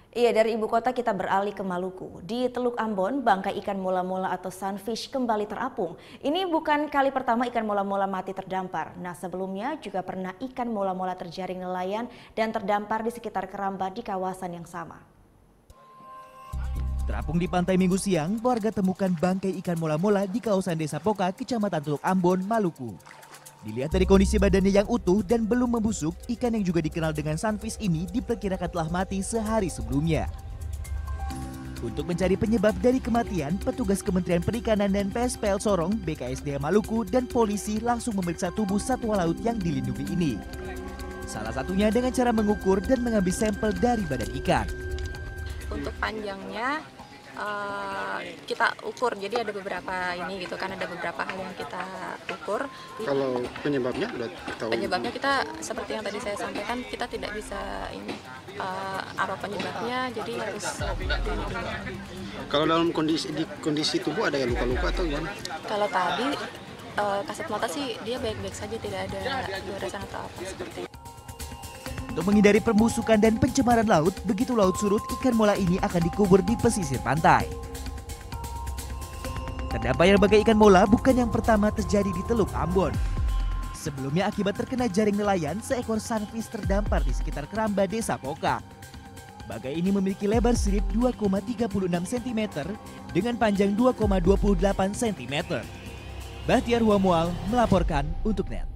Iya, dari ibu kota kita beralih ke Maluku. Di Teluk Ambon, bangkai ikan mola-mola atau sunfish kembali terapung. Ini bukan kali pertama ikan mola-mola mati terdampar. Nah, sebelumnya juga pernah ikan mola-mola terjaring nelayan dan terdampar di sekitar Keramba di kawasan yang sama. Terapung di pantai Minggu siang, warga temukan bangkai ikan mola-mola di kawasan Desa Poka, Kecamatan Teluk Ambon, Maluku. Dilihat dari kondisi badannya yang utuh dan belum membusuk, ikan yang juga dikenal dengan sunfish ini diperkirakan telah mati sehari sebelumnya. Untuk mencari penyebab dari kematian, petugas Kementerian Perikanan dan PSPL Sorong, BKSDA Maluku, dan polisi langsung memeriksa tubuh satwa laut yang dilindungi ini. Salah satunya dengan cara mengukur dan mengambil sampel dari badan ikan. Untuk panjangnya kita ukur, jadi ada beberapa ini gitu kan, ada beberapa hal yang kita ukur. Kalau penyebabnya udah tahu? Penyebabnya kita seperti yang tadi saya sampaikan, kita tidak bisa ini apa penyebabnya, jadi harus. Kalau dalam kondisi tubuh ada yang luka-luka atau gimana? Kalau tadi kasat mata sih dia baik-baik saja, tidak ada goresan atau apa seperti itu. Untuk menghindari pembusukan dan pencemaran laut, begitu laut surut, ikan mola ini akan dikubur di pesisir pantai. Terdamparnya berbagai ikan mola bukan yang pertama terjadi di Teluk Ambon. Sebelumnya akibat terkena jaring nelayan, seekor sunfish terdampar di sekitar Keramba, Desa Poka. Bagai ini memiliki lebar sirip 2,36 cm dengan panjang 2,28 cm. Bahtiar Huamual melaporkan untuk NET.